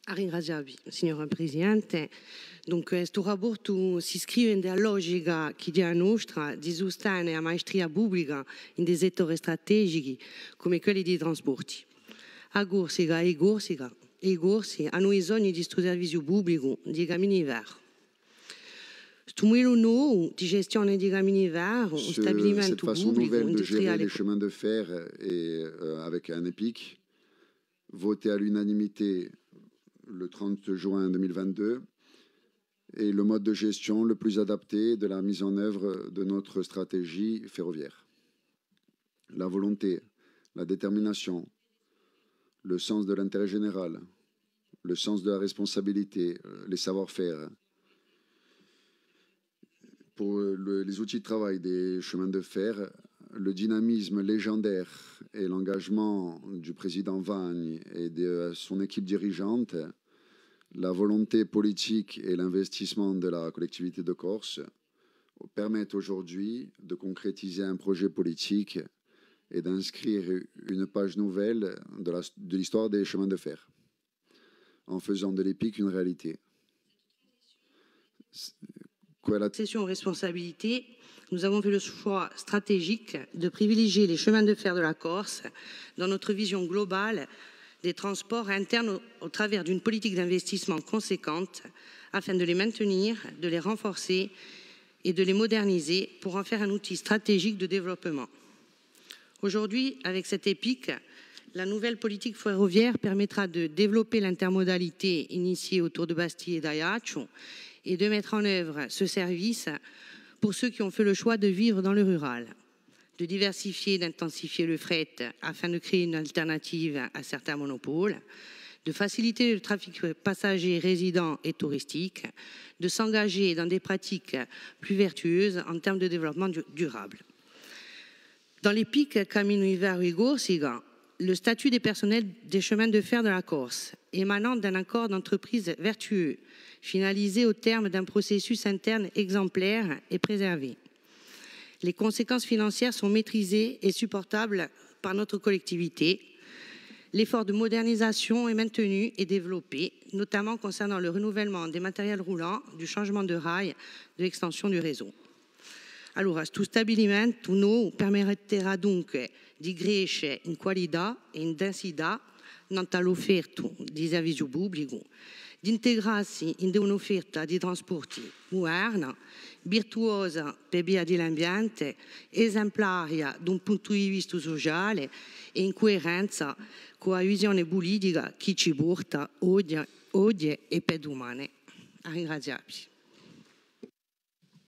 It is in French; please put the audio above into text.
Ringraziavi, signora Presidente. Dunque, questo rapporto si iscrive nella logica che è nostra di sostenere la maestria pubblica in dei settori strategici come quelli dei trasporti. A Corsica e i corsi hanno bisogno di questo servizio pubblico di cammini verdi. Questo modello nuovo di gestione di cammini verdi, un stabilimento pubblico industriale. Les chemins de fer avec un EPIC voté à l'unanimité le 30 juin 2022 est le mode de gestion le plus adapté de la mise en œuvre de notre stratégie ferroviaire. La volonté, la détermination, le sens de l'intérêt général, le sens de la responsabilité, les savoir-faire. Pour les outils de travail des chemins de fer, le dynamisme légendaire et l'engagement du président Vagne et de son équipe dirigeante, la volonté politique et l'investissement de la collectivité de Corse permettent aujourd'hui de concrétiser un projet politique et d'inscrire une page nouvelle de l'histoire des chemins de fer, en faisant de l'EPIC une réalité. Session responsabilité, nous avons fait le choix stratégique de privilégier les chemins de fer de la Corse dans notre vision globale des transports internes au travers d'une politique d'investissement conséquente afin de les maintenir, de les renforcer et de les moderniser pour en faire un outil stratégique de développement. Aujourd'hui, avec cette EPIC, la nouvelle politique ferroviaire permettra de développer l'intermodalité initiée autour de Bastille et d'Ajaccio et de mettre en œuvre ce service pour ceux qui ont fait le choix de vivre dans le rural, de diversifier et d'intensifier le fret afin de créer une alternative à certains monopoles, de faciliter le trafic passager résident et touristique, de s'engager dans des pratiques plus vertueuses en termes de développement durable. Dans l'EPIC Cammini Verdi Corsica, le statut des personnels des chemins de fer de la Corse, émanant d'un accord d'entreprise vertueux, finalisé au terme d'un processus interne exemplaire et préservé. Les conséquences financières sont maîtrisées et supportables par notre collectivité. L'effort de modernisation est maintenu et développé, notamment concernant le renouvellement des matériels roulants, du changement de rails, de l'extension du réseau. Allora, questo stabilimento nuovo permetterà dunque di crescere in qualità e in densità nell'offerta di servizio pubblico, di integrarsi in un'offerta di trasporti moderna, virtuosa per via dell'ambiente, esemplaria da un punto di vista sociale e in coerenza con la visione politica che ci porta oggi e per domani. Ringraziarvi.